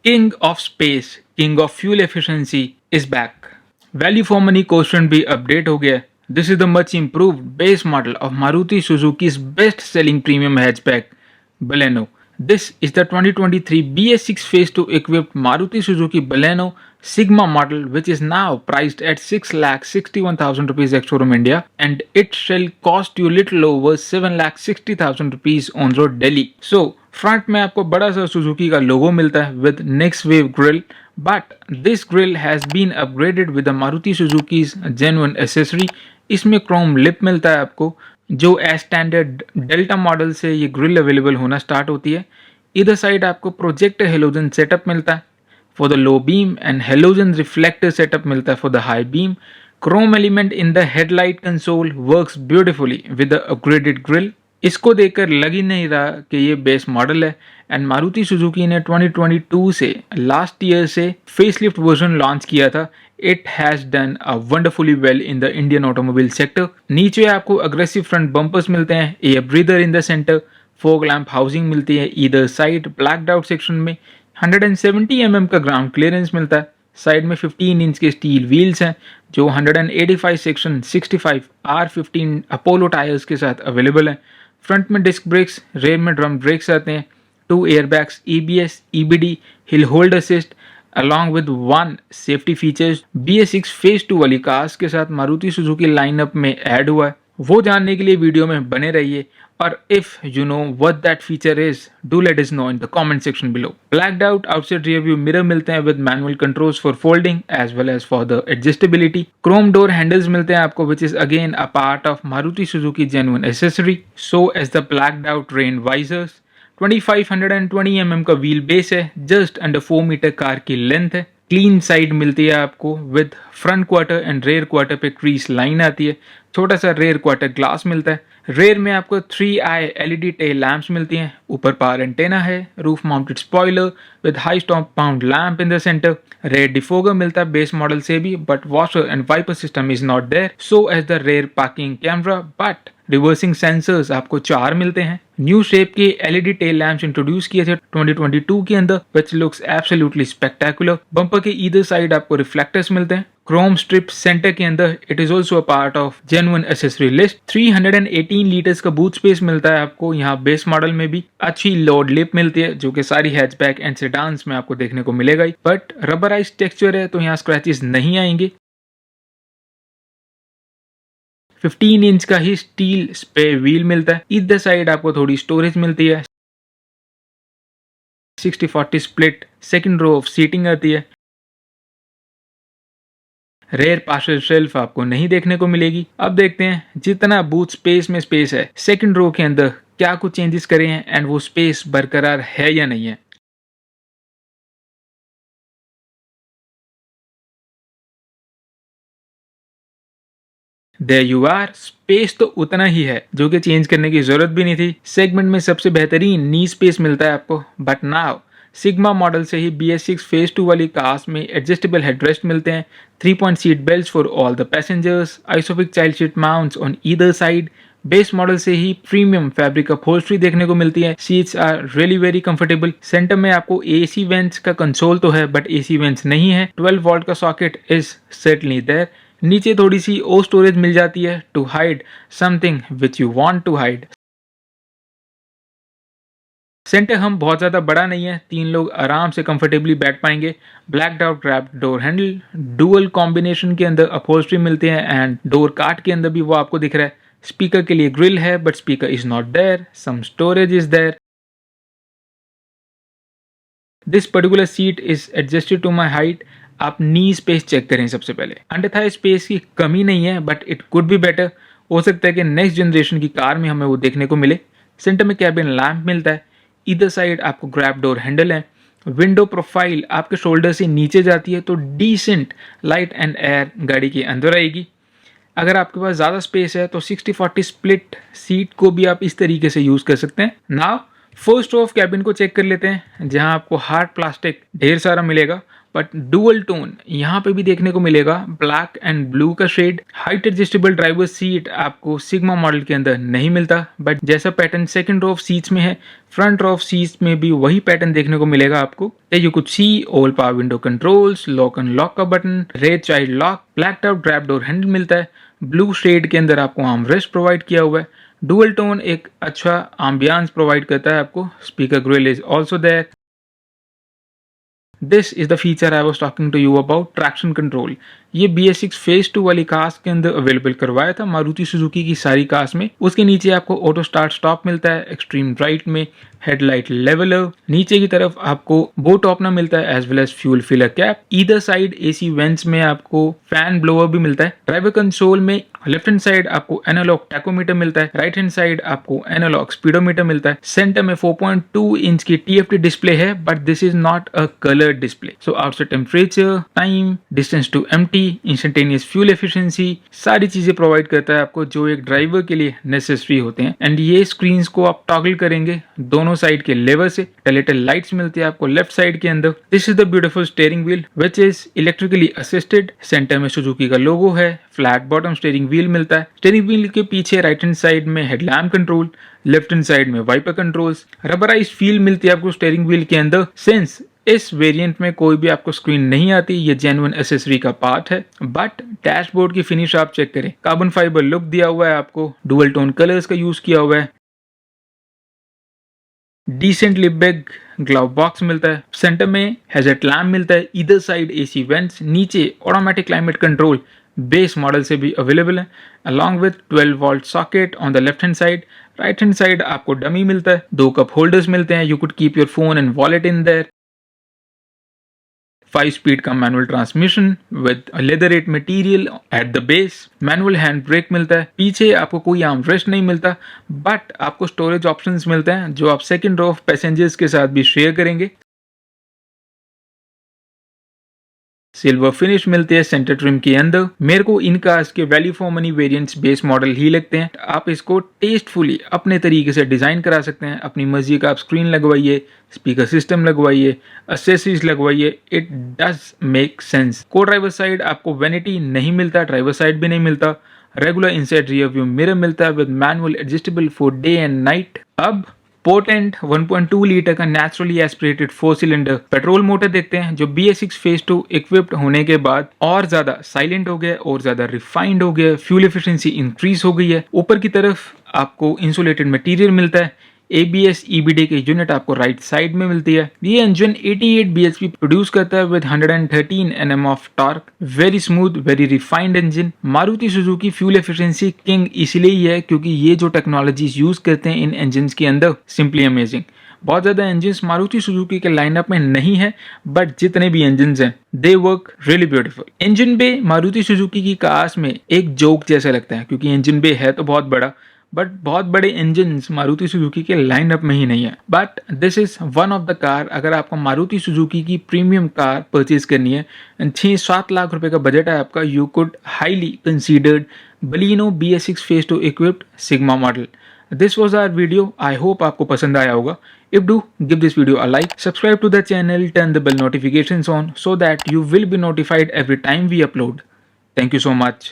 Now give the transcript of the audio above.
King of space, king of fuel efficiency is back. Value for money quotient भी update हो गया. This is the much improved base model of Maruti Suzuki's best selling premium hatchback, Baleno. This is the 2023 BS6 Phase 2 equipped Maruti Suzuki Baleno Sigma model, which is now priced at 6,61,000 rupees ex showroom India, and it shall cost you little over 7,60,000 rupees on road Delhi. So front में आपको बड़ा सा Suzuki का logo मिलता है with next wave grille, but this grille has been upgraded with the Maruti Suzuki's genuine accessory. इसमें chrome lip मिलता है आपको, जो एज स्टैंडर्ड डेल्टा मॉडल से ये ग्रिल अवेलेबल होना स्टार्ट होती है. इधर साइड आपको प्रोजेक्टर हेलोजन सेटअप मिलता है for the low beam and halogen reflector setup मिलता है for the high beam. Chrome element in the headlight console works beautifully with the upgraded grill. इसको देखकर लग ही नहीं रहा कि ये बेस मॉडल है. एंड मारुति सुजुकी ने 2022 से लास्ट ईयर से फेसलिफ्ट वर्जन लॉन्च किया था. It has done a wonderfully well in the Indian automobile sector. नीचे आपको अग्रेसिव फ्रंट बम्पर्स मिलते हैं, air breather in the centre, fog lamp housing मिलती है either side. Blacked out section में 170 mm का ग्राउंड क्लियरेंस मिलता है. साइड में 15 इंच के स्टील व्हील्स हैं जो 185 सेक्शन 65 R15 अपोलो टायर्स के साथ अवेलेबल है. फ्रंट में डिस्क ब्रेक्स, रेयर में ड्रम ब्रेक्स आते हैं, 2 airbags, EBS, EBD, hill hold assist along with 1 safety features BS6 phase 2 वाली कार्स के साथ मारुति सुजुकी लाइनअप में ऐड हुआ है. वो जानने के लिए वीडियो में बने रहिए. और if you know what that feature is, do let us know in the comment section below. Blacked out outside rear view mirror मिलते हैं with manual controls for folding as well as for the adjustability. Chrome door handles मिलते हैं आपको which is again a part of Maruti Suzuki genuine accessory. So as the blacked out rain visors. 2520 mm का wheel base है, just under 4 metre car की length है. Clean side मिलती है आपको with front quarter and rear quarter पे crease line आती है. छोटा सा रेयर क्वार्टर ग्लास मिलता है. रेयर में आपको 3i LED टेल लैंप्स मिलती हैं. ऊपर पावर एंटेना है, roof mounted spoiler with high stop pound lamp in the centre. Rear defogger मिलता है बेस मॉडल से भी, but washer and wiper system is not there. So as the rear parking camera, but reversing sensors आपको 4 मिलते हैं. New shape के LED tail lamps introduced किए थे 2022 के अंदर, which looks absolutely spectacular. Bumper के ईदर साइड आपको रिफ्लेक्टर्स मिलते हैं. क्रोम स्ट्रिप सेंटर के अंदर. It is also a part of genuine accessory list. 318 litres का बूट स्पेस मिलता है आपको यहाँ बेस मॉडल में भी. अच्छी लोड लिप मिलती है जो कि सारी हैचबैक एंड सेडान्स में आपको देखने को मिलेगा ही, बट रबराइज टेक्सचर है तो यहाँ स्क्रैचेस नहीं आएंगे. 15 इंच का ही स्टील स्पेयर व्हील मिलता है. इधर साइड आपको थोड़ी स्टोरेज मिलती है. 60-40 split second row of seating आती है. रेयर पार्शल शेल्फ आपको नहीं देखने को मिलेगी. अब देखते हैं जितना बूट स्पेस में स्पेस है सेकंड रो के अंदर क्या कुछ चेंजेस करे हैं एंड वो स्पेस बरकरार है या नहीं है. There you are. स्पेस तो उतना ही है जो कि चेंज करने की जरूरत भी नहीं थी. सेगमेंट में सबसे बेहतरीन नी स्पेस मिलता है आपको, बट नाउ सिग्मा मॉडल से ही BS6 फेज 2 वाली कार्स में एडजस्टेबल हेडरेस्ट मिलते हैं. 3-point seat belt for all the passengers. Isofix child seat mounts on either side. Base model से ही प्रीमियम फैब्रिक अपहोल्स्ट्री देखने को मिलती है. Seats are really very comfortable. Centre में आपको AC वेंट्स का कंसोल तो है बट AC वेंट्स नहीं है. 12 वोल्ट का सॉकेट इज सर्टेनली देयर. नीचे थोड़ी सी ओ स्टोरेज मिल जाती है to hide something which you want to hide. Centre हम बहुत ज़्यादा बड़ा नहीं है, 3 लोग आराम से कंफर्टेबली बैठ पाएंगे. Blacked out wrapped door handle. Dual combination के अंदर अपहोल्स्ट्री मिलते हैं एंड डोर कार्ट के अंदर भी वो आपको दिख रहा है. स्पीकर के लिए ग्रिल है but speaker is not there. Some storage is there. This particular seat is adjusted to my height. आप नी स्पेस चेक करें सबसे पहले. अंडर थाई स्पेस की कमी नहीं है but it could be better. हो सकता है कि नेक्स्ट जनरेशन की कार में हमें वो देखने को मिले. सेंटर में कैबिन लैंप मिलता है. इधर साइड आपको ग्रैब डोर हैंडल है. विंडो प्रोफाइल आपके शोल्डर से नीचे जाती है तो डिसेंट लाइट एंड एयर गाड़ी के अंदर आएगी. अगर आपके पास ज़्यादा स्पेस है तो 60-40 स्प्लिट सीट को भी आप इस तरीके से यूज़ कर सकते हैं. Now first row of cabin को चेक कर लेते हैं जहां आपको हार्ड प्लास्टिक ढेर सारा मिलेगा. बट डुअल टोन यहाँ पे भी देखने को मिलेगा, ब्लैक एंड ब्लू का shade. Height adjustable driver seat आपको सिग्मा मॉडल के अंदर नहीं मिलता, बट जैसा pattern second row of seats में है, फ्रंट रो ऑफ सीट्स में भी वही पैटर्न देखने को मिलेगा आपको। You could see all power window controls, lock and lock का button, rear child lock, black top drape door handle मिलता है, ब्लू शेड के अंदर आपको आर्म रेस्ट प्रोवाइड किया हुआ है। डुअल टोन एक अच्छा एम्बियंस प्रोवाइड करता है आपको। Speaker grill is also there. This is the feature I was talking to you about, traction control. ये BS6 फेज 2 वाली कार्स के अंदर अवेलेबल करवाया था मारुति सुजुकी की सारी कार्स में। उसके नीचे आपको ऑटो स्टार्ट स्टॉप मिलता है, एक्सट्रीम राइट में हेडलाइट लेवलर, नीचे की तरफ आपको बोट ओपनर मिलता है as well as fuel filler cap. Either side AC vents में आपको फैन ब्लोअर भी मिलता है। ड्राइवर कंसोल में लेफ्ट हैंड साइड आपको एनालॉग टैकोमीटर मिलता है, राइट हैंड साइड आपको एनालॉग स्पीडोमीटर मिलता है। सेंटर में 4.2 इंच की TFT डिस्प्ले है, but this is not a colour display. So outside temperature, time, distance to empty, instantaneous fuel efficiency, सारी चीजें प्रोवाइड करता है आपको जो एक ड्राइवर के लिए नेसेसरी होते हैं। एंड ये स्क्रीन्स को आप टॉगल करेंगे दोनों साइड के लेवर से। टेलेटल लाइट्स मिलती है आपको लेफ्ट साइड के अंदर। This is the beautiful steering wheel which is electrically assisted. Centre में सुजुकी का लोगो है, फ्लैट बॉटम स्टीयरिंग व्हील मिलता है। स्टीयरिंग व्हील के पीछे राइट हैंड साइड में headlamp control, left hand side में वाइपर कंट्रोल्स। रबराइज फील मिलती है आपको स्टीयरिंग व्हील के अंदर। सिंस इस वेरिएंट में कोई भी आपको स्क्रीन नहीं आती, ये जेन्युइन एसेसरी का पार्ट है। बट डैशबोर्ड की फिनिश आप चेक करें, कार्बन फाइबर लुक दिया हुआ है आपको, डुअल टोन कलर्स का यूज किया हुआ है, डिसेंटली बिग ग्लव बॉक्स मिलता है। सेंटर में हेडलाइट लैम्प मिलता है, ईदर साइड AC वेंट्स, नीचे automatic climate control base model से भी अवेलेबल है, along with 12 volt socket on the left hand side. Right hand side आपको डमी मिलता है, 2 कप होल्डर्स मिलते हैं, you could keep your phone and wallet in there. 5-speed का manual transmission with leatherette material at the base. Manual hand brake मिलता है। पीछे आपको कोई आर्म रेस्ट नहीं मिलता, बट आपको स्टोरेज ऑप्शंस मिलते हैं जो आप सेकंड रो ऑफ पैसेंजर्स के साथ भी शेयर करेंगे। सिल्वर फिनिश मिलती है सेंटर ट्रिम के अंदर। मेरे को इन कार्स के value for money variants base model ही लगते हैं। आप इसको टेस्टफुली अपने तरीके से डिजाइन करा सकते हैं, अपनी मर्जी का आप स्क्रीन लगवाइए, स्पीकर सिस्टम लगवाइए, एक्सेसरीज लगवाइए, it does make sense. Co-driver side आपको वैनिटी नहीं मिलता, ड्राइवर साइड भी नहीं मिलता। Regular inside rear view mirror मिलता है with manual adjustable for day and night. अब पोटेंट 1.2 लीटर का naturally aspirated 4 cylinder petrol motor देखते हैं, जो BS6 फेज 2 इक्विप्ड होने के बाद और ज्यादा साइलेंट हो गया, और ज्यादा रिफाइंड हो गया, फ्यूल एफिशिएंसी इंक्रीज हो गई है। ऊपर की तरफ आपको इंसुलेटेड मटेरियल मिलता है। ABS EBD के यूनिट आपको राइट साइड में मिलती है। ये इंजन 88 bhp प्रोड्यूस करता है with 113 Nm of torque. Very smooth, very refined engine. Maruti Suzuki fuel efficiency king इसलिए ही है क्योंकि ये जो टेक्नोलॉजीज यूज करते हैं इन इंजन के अंदर, सिंपली अमेजिंग। बहुत ज्यादा इंजन मारुति सुजुकी के लाइनअप में नहीं है, बट जितने भी इंजन हैं they work really beautiful. Engine bay Maruti Suzuki की कार्स में एक जोक जैसा लगता है, क्योंकि इंजन बे है तो बहुत बड़ा, बट बहुत बड़े इंजन मारुति सुजुकी के लाइनअप में ही नहीं है। But this is one of the car, अगर आपको मारुति सुजुकी की प्रीमियम कार परचेज करनी है, 6-7 लाख रुपए का बजट है आपका, you could highly considered Baleno BS6 phase 2 equipped sigma model. This was our video, I hope आपको पसंद आया होगा। If do, give this video a like, subscribe to the channel, turn the bell notifications on so that you will be notified every time we upload. Thank you so much.